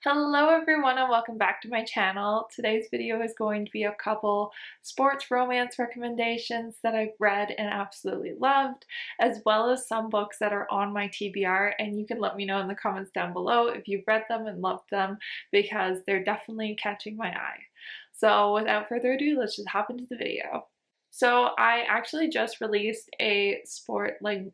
Hello everyone and welcome back to my channel. Today's video is going to be a couple sports romance recommendations that I've read and absolutely loved, as well as some books that are on my TBR, and you can let me know in the comments down below if you've read them and loved them because they're definitely catching my eye. So without further ado, let's just hop into the video. So I actually just released a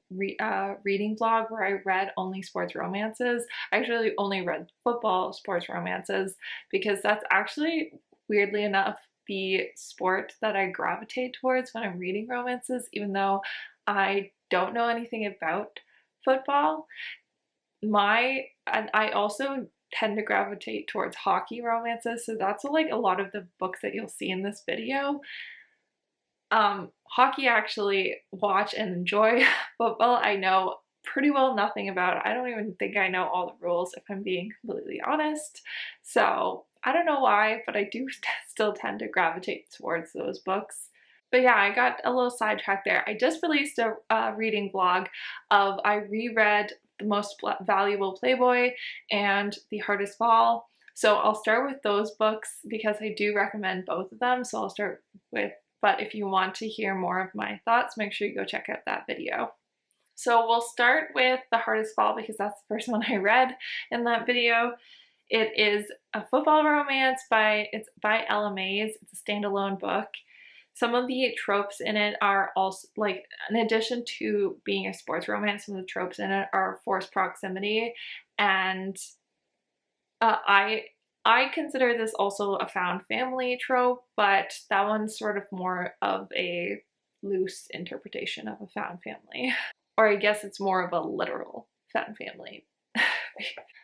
reading vlog where I read only sports romances. I actually only read football sports romances because that's actually, weirdly enough, the sport that I gravitate towards when I'm reading romances, even though I don't know anything about football. And I also tend to gravitate towards hockey romances, so that's like a lot of the books that you'll see in this video. Hockey I actually watch and enjoy. Football I know pretty well nothing about. I don't even think I know all the rules, if I'm being completely honest. So I don't know why, but I do still tend to gravitate towards those books. But yeah, I got a little sidetracked there. I just released a reading vlog of I reread The Most Valuable Playboy and The Hardest Fall. So I'll start with those books because I do recommend both of them. So I'll start with, but if you want to hear more of my thoughts, make sure you go check out that video. So we'll start with The Hardest Fall because that's the first one I read in that video. It is a football romance it's by Ella Mays. It's a standalone book. Some of the tropes in it are also, like, in addition to being a sports romance, some of the tropes in it are forced proximity, and I consider this also a found family trope, but that one's sort of more of a loose interpretation of a found family. Or I guess it's more of a literal found family.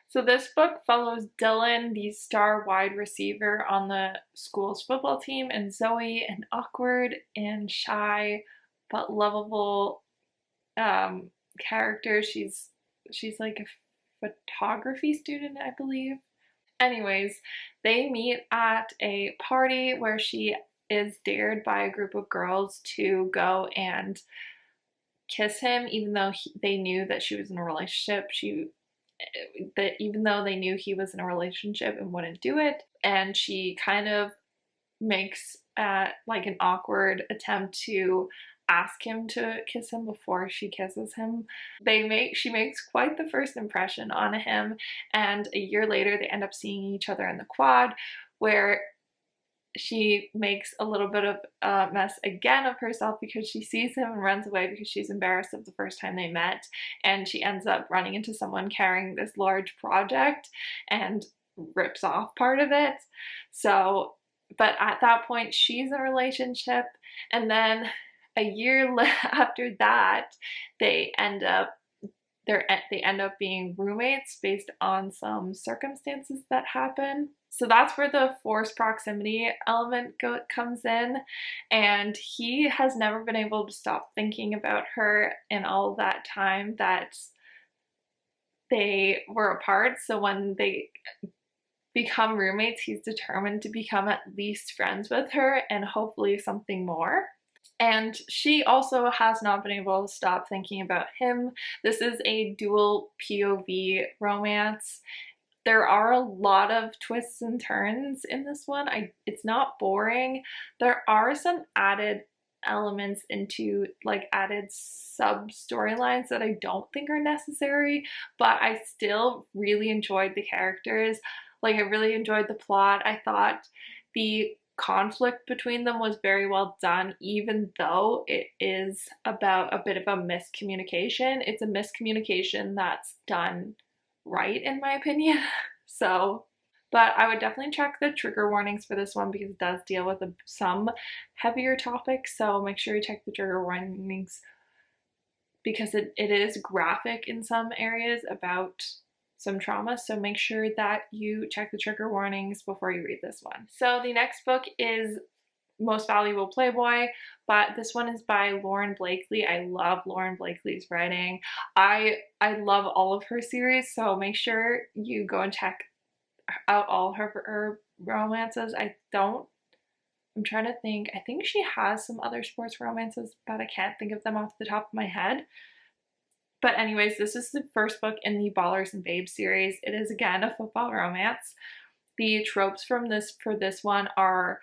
So this book follows Dylan, the star wide receiver on the school's football team, and Zoe, an awkward and shy but lovable character. She's like a photography student, I believe. Anyways, they meet at a party where she is dared by a group of girls to go and kiss him, even though they knew that she was in a relationship. Even though they knew he was in a relationship and wouldn't do it, and she kind of makes like an awkward attempt to ask him to kiss him before she kisses him. She makes quite the first impression on him, and a year later they end up seeing each other in the quad, where she makes a little bit of a mess again of herself because she sees him and runs away because she's embarrassed of the first time they met, and she ends up running into someone carrying this large project and rips off part of it. So, but at that point she's in a relationship, and then a year after that they end up being roommates based on some circumstances that happen. So that's where the forced proximity element comes in, and he has never been able to stop thinking about her in all that time that they were apart. So when they become roommates, he's determined to become at least friends with her and hopefully something more. And she also has not been able to stop thinking about him. This is a dual POV romance. There are a lot of twists and turns in this one. It's not boring. There are some added elements into, like, added sub storylines that I don't think are necessary, but I still really enjoyed the characters. Like, I really enjoyed the plot. I thought the conflict between them was very well done, even though it is about a bit of a miscommunication. It's a miscommunication that's done right, in my opinion. So, but I would definitely check the trigger warnings for this one because it does deal with some heavier topics, so make sure you check the trigger warnings because it is graphic in some areas about some trauma, so make sure that you check the trigger warnings before you read this one. So the next book is Most Valuable Playboy, but this one is by Lauren Blakely. I love Lauren Blakely's writing. I love all of her series, so make sure you go and check out all her romances. I'm trying to think. I think she has some other sports romances, but I can't think of them off the top of my head. But anyways, this is the first book in the Ballers and Babes series. It is again a football romance. The tropes from this for this one are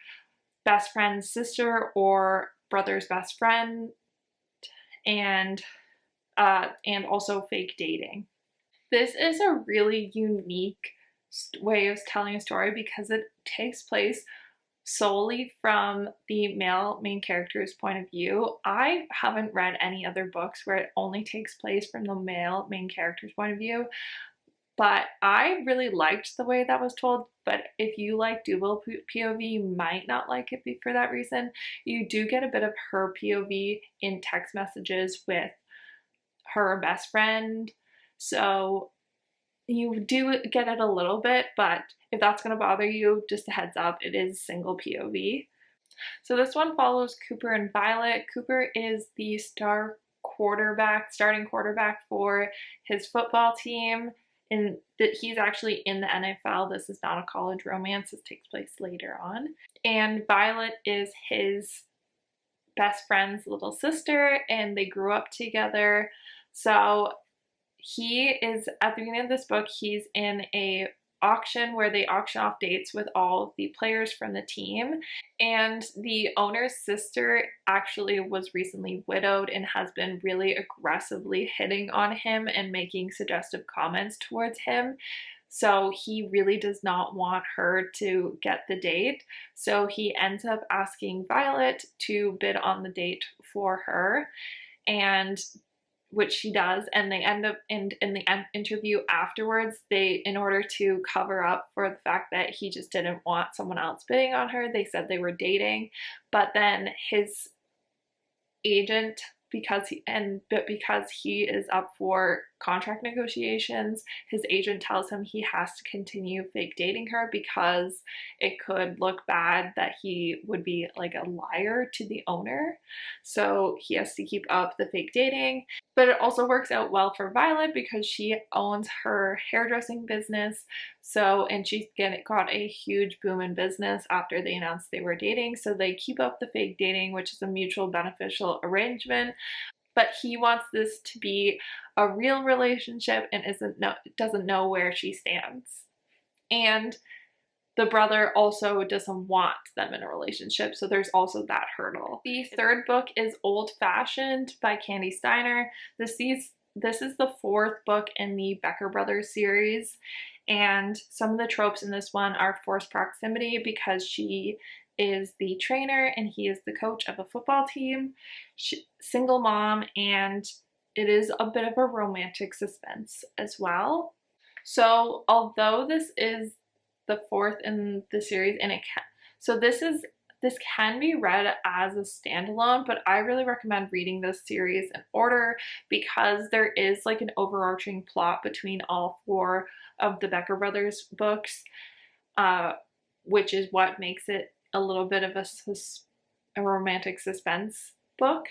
best friend's sister or brother's best friend, and also fake dating. This is a really unique way of telling a story because it takes place solely from the male main character's point of view. I haven't read any other books where it only takes place from the male main character's point of view, but I really liked the way that was told. But if you like dual POV, you might not like it for that reason. You do get a bit of her POV in text messages with her best friend, so you do get it a little bit, but if that's going to bother you, just a heads up, it is single POV. So this one follows Cooper and Violet. Cooper is the starting quarterback for his football team, and that he's actually in the NFL. This is not a college romance. This takes place later on. And Violet is his best friend's little sister, and they grew up together. So he is, at the beginning of this book, he's in a auction where they auction off dates with all the players from the team, and the owner's sister actually was recently widowed and has been really aggressively hitting on him and making suggestive comments towards him. So he really does not want her to get the date, so he ends up asking Violet to bid on the date for her, and which she does, and they end up in the interview afterwards, they, in order to cover up for the fact that he just didn't want someone else bidding on her, they said they were dating. But then his agent, because he is up for contract negotiations, his agent tells him he has to continue fake dating her because it could look bad that he would be like a liar to the owner. So he has to keep up the fake dating. But it also works out well for Violet because she owns her hairdressing business. And she's got a huge boom in business after they announced they were dating. So they keep up the fake dating, which is a mutual beneficial arrangement. But he wants this to be a real relationship and doesn't know where she stands. And the brother also doesn't want them in a relationship, so there's also that hurdle. The third book is Old Fashioned by Candy Steiner. This is the fourth book in the Becker Brothers series, and some of the tropes in this one are forced proximity because she is the trainer and he is the coach of a football team, single mom, and it is a bit of a romantic suspense as well. So although this is the fourth in the series, and this can be read as a standalone, but I really recommend reading this series in order because there is like an overarching plot between all four of the Becker Brothers books, which is what makes it a little bit of a romantic suspense book.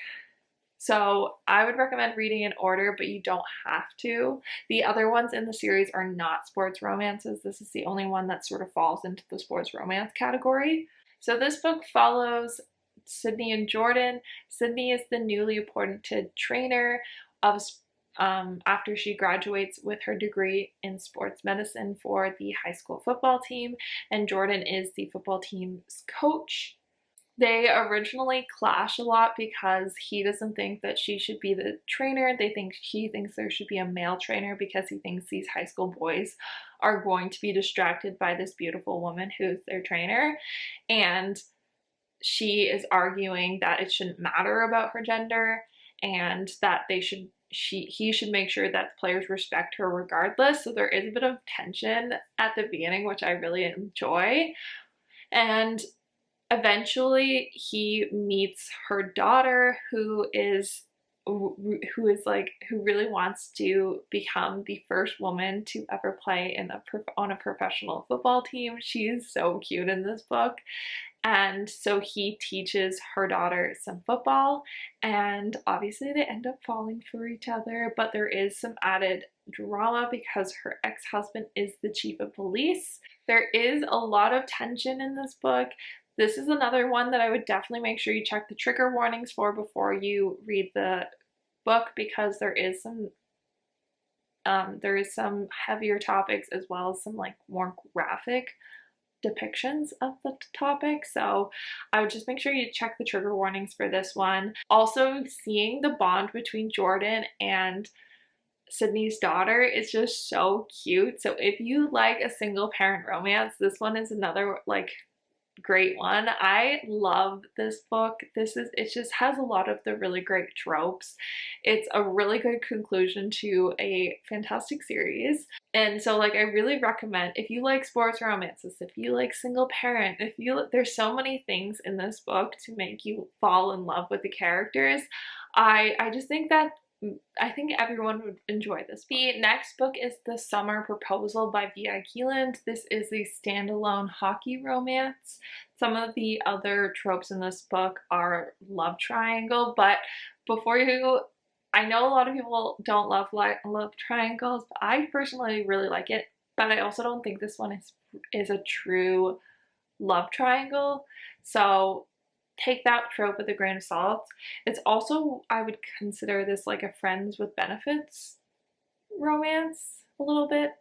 So I would recommend reading in order, but you don't have to. The other ones in the series are not sports romances. This is the only one that sort of falls into the sports romance category. So this book follows Sydney and Jordan. Sydney is the newly appointed trainer of after she graduates with her degree in sports medicine for the high school football team, and Jordan is the football team's coach. They originally clash a lot because he doesn't think that she should be the trainer. He thinks there should be a male trainer because he thinks these high school boys are going to be distracted by this beautiful woman who's their trainer. And she is arguing that it shouldn't matter about her gender and that he should make sure that the players respect her regardless. So there is a bit of tension at the beginning, which I really enjoy. And eventually he meets her daughter who really wants to become the first woman to ever play on a professional football team. She is so cute in this book. And so he teaches her daughter some football, and obviously they end up falling for each other, but there is some added drama because her ex-husband is the chief of police. There is a lot of tension in this book. This is another one that I would definitely make sure you check the trigger warnings for before you read the book because there is some There is some heavier topics as well as some like more graphic depictions of the topic, so I would just make sure you check the trigger warnings for this one. Also, seeing the bond between Jordan and Sydney's daughter is just so cute. So if you like a single parent romance, this one is another like great one. I love this book. It just has a lot of the really great tropes. It's a really good conclusion to a fantastic series. And so like I really recommend, if you like sports romances, if you like single parent, there's so many things in this book to make you fall in love with the characters. I just think that I think everyone would enjoy this book. The next book is The Summer Proposal by V.I. Keeland. This is a standalone hockey romance. Some of the other tropes in this book are love triangle, but I know a lot of people don't love triangles, but I personally really like it. But I also don't think this one is a true love triangle. So take that trope with a grain of salt. It's also, I would consider this like a friends with benefits romance a little bit.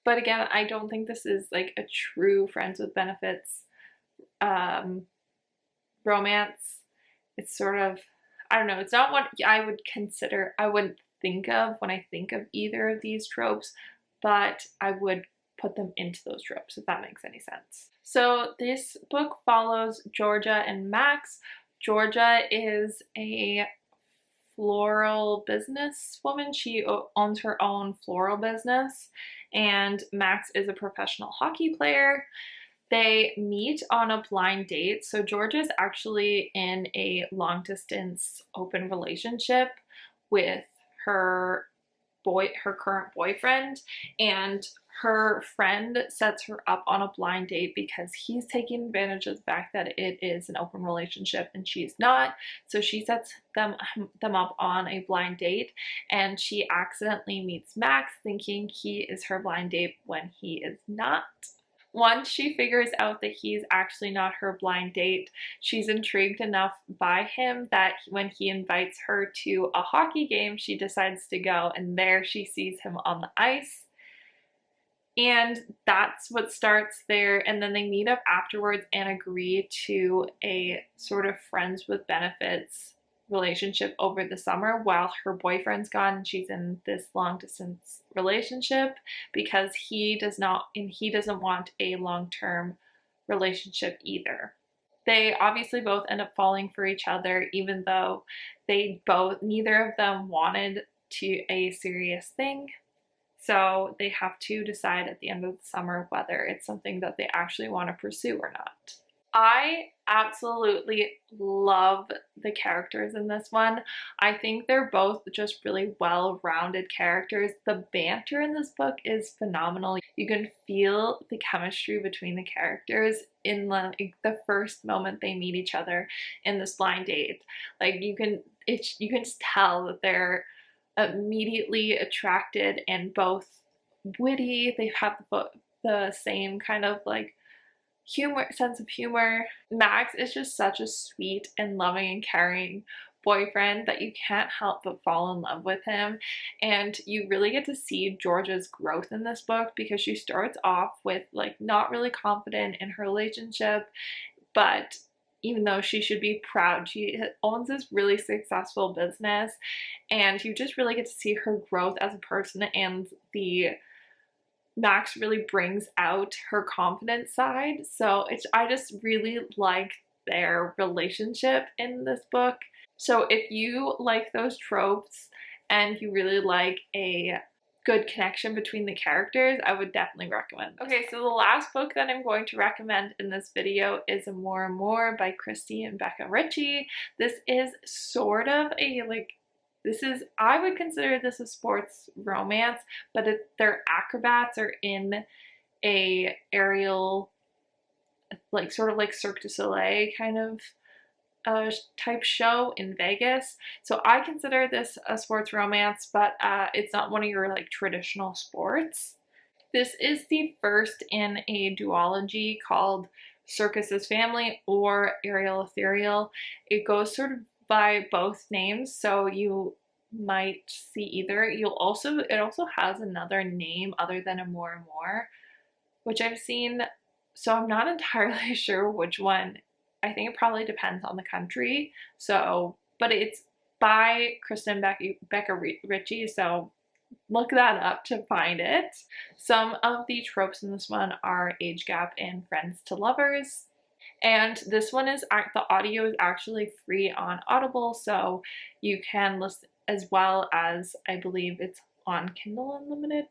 But again, I don't think this is like a true friends with benefits romance. It's sort of, I don't know, it's not what I wouldn't think of when I think of either of these tropes, but I would put them into those tropes, if that makes any sense. So this book follows Georgia and Max. Georgia is a floral business woman. She owns her own floral business, and Max is a professional hockey player. They meet on a blind date. So Georgia's actually in a long distance open relationship with her current boyfriend, and her friend sets her up on a blind date because he's taking advantage of the fact that it is an open relationship and she's not. So she sets them up on a blind date, and she accidentally meets Max thinking he is her blind date when he is not. Once she figures out that he's actually not her blind date, she's intrigued enough by him that when he invites her to a hockey game, she decides to go, and there she sees him on the ice. And that's what starts there. And then they meet up afterwards and agree to a sort of friends with benefits relationship over the summer while her boyfriend's gone and she's in this long distance relationship, because he doesn't want a long-term relationship either. They obviously both end up falling for each other, even though neither of them wanted a serious thing. So they have to decide at the end of the summer whether it's something that they actually want to pursue or not. I absolutely love the characters in this one. I think they're both just really well-rounded characters. The banter in this book is phenomenal. You can feel the chemistry between the characters in the first moment they meet each other in this blind date. Like you can just tell that they're immediately attracted and both witty. They have the same kind of like sense of humor. Max is just such a sweet and loving and caring boyfriend that you can't help but fall in love with him. And you really get to see Georgia's growth in this book, because she starts off with like not really confident in her relationship, but even though she should be proud, she owns this really successful business, and you just really get to see her growth as a person, and Max really brings out her confident side. So I just really like their relationship in this book. So if you like those tropes and you really like a good connection between the characters, I would definitely recommend this. Okay, so the last book that I'm going to recommend in this video is More and More by Christy and Becca Ritchie. This is sort of I would consider this a sports romance, but their acrobats are in a aerial, like sort of like Cirque du Soleil kind of type show in Vegas. So I consider this a sports romance, but it's not one of your like traditional sports. This is the first in a duology called Circus's Family or Aerial Ethereal. It goes sort of by both names, so might see either. It also has another name other than Amour Amour, which I've seen, so I'm not entirely sure which one. I think it probably depends on the country. So, but it's by Kristen Becca Ritchie, so look that up to find it. Some of the tropes in this one are age gap and friends to lovers. And this one is, the audio is actually free on Audible, so you can listen, as well as I believe it's on Kindle Unlimited.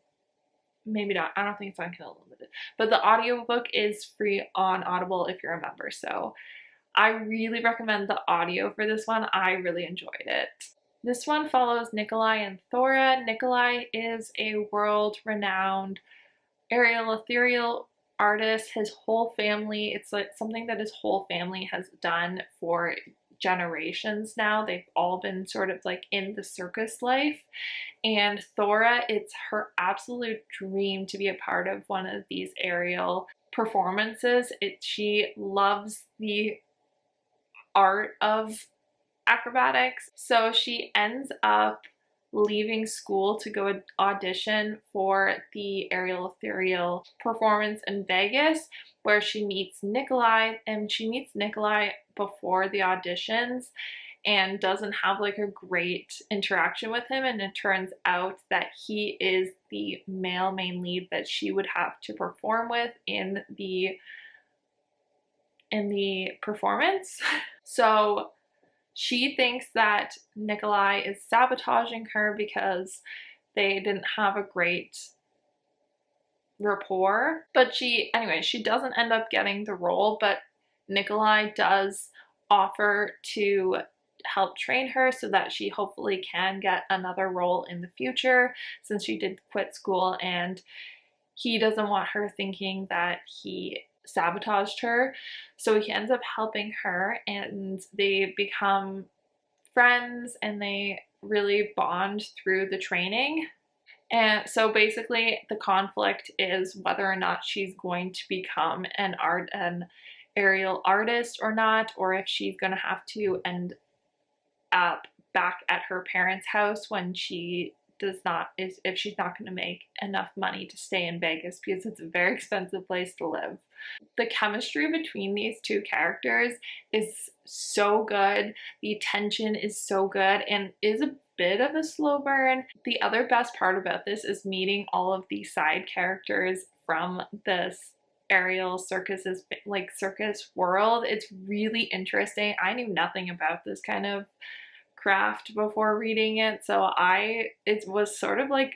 Maybe not, I don't think it's on Kindle Unlimited, but the audiobook is free on Audible if you're a member. So I really recommend the audio for this one. I really enjoyed it. This one follows Nikolai and Thora. Nikolai is a world-renowned aerial ethereal artist. His whole family, it's like something that his whole family has done for generations now. They've all been sort of like in the circus life. And Thora, it's her absolute dream to be a part of one of these aerial performances. She loves the art of acrobatics. So she ends up leaving school to go audition for the aerial ethereal performance in Vegas, where she meets Nikolai, and she meets Nikolai before the auditions and doesn't have like a great interaction with him, and it turns out that he is the male main lead that she would have to perform with in the performance. So she thinks that Nikolai is sabotaging her because they didn't have a great rapport. But she doesn't end up getting the role, but Nikolai does offer to help train her so that she hopefully can get another role in the future, since she did quit school, and he doesn't want her thinking that he sabotaged her. So he ends up helping her, and they become friends and they really bond through the training. And so basically the conflict is whether or not she's going to become an aerial artist or not, or if she's going to have to end up back at her parents' house when she if she's not going to make enough money to stay in Vegas, because it's a very expensive place to live. The chemistry between these two characters is so good. The tension is so good and is a bit of a slow burn. The other best part about this is meeting all of the side characters from this aerial circus world. It's really interesting. I knew nothing about this kind of craft before reading it, so it was sort of like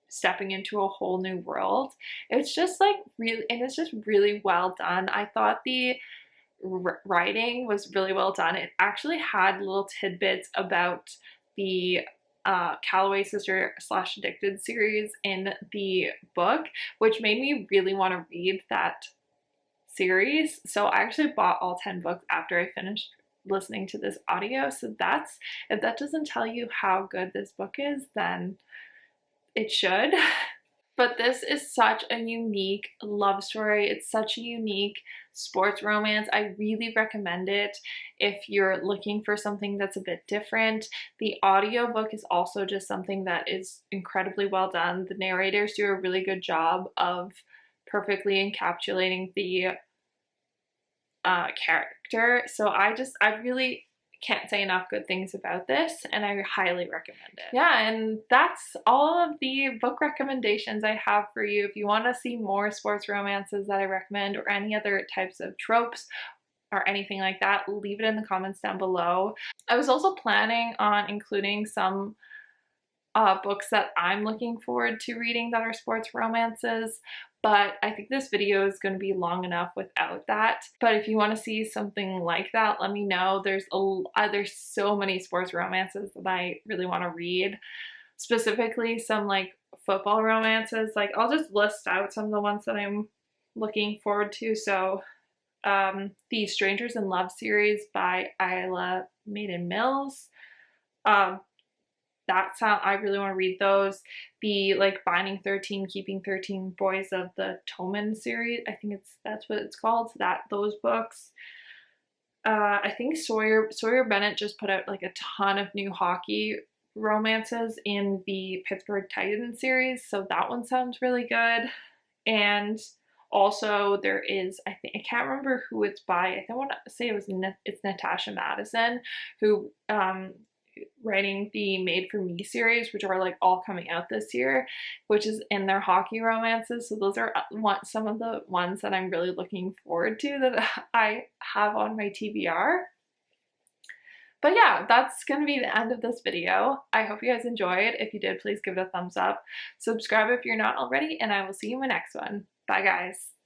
stepping into a whole new world. It's just like really, and it's just really well done. I thought the writing was really well done. It actually had little tidbits about the Calloway Sister / Addicted series in the book, which made me really want to read that series. So I actually bought all 10 books after I finished listening to this audio. So if that doesn't tell you how good this book is, then it should. But this is such a unique love story. It's such a unique sports romance. I really recommend it if you're looking for something that's a bit different. The audiobook is also just something that is incredibly well done. The narrators do a really good job of perfectly encapsulating the character. So I really can't say enough good things about this, and I highly recommend it. Yeah, and that's all of the book recommendations I have for you. If you want to see more sports romances that I recommend, or any other types of tropes or anything like that, leave it in the comments down below. I was also planning on including some books that I'm looking forward to reading that are sports romances, but I think this video is going to be long enough without that. But if you want to see something like that, let me know. There's so many sports romances that I really want to read, specifically some like football romances. Like, I'll just list out some of the ones that I'm looking forward to. So the Strangers in Love series by Isla Maiden Mills. I really want to read those. The like Binding 13, Keeping 13 Boys of the Toman series, I think that's what it's called. Those books. I think Sawyer Bennett just put out like a ton of new hockey romances in the Pittsburgh Titans series, so that one sounds really good. And also there is, I think, I can't remember who it's by. I don't want to say it's Natasha Madison who writing the Made for Me series, which are like all coming out this year, which is in their hockey romances. So those are some of the ones that I'm really looking forward to that I have on my TBR. But yeah, that's going to be the end of this video. I hope you guys enjoyed. If you did, please give it a thumbs up. Subscribe if you're not already, and I will see you in my next one. Bye, guys.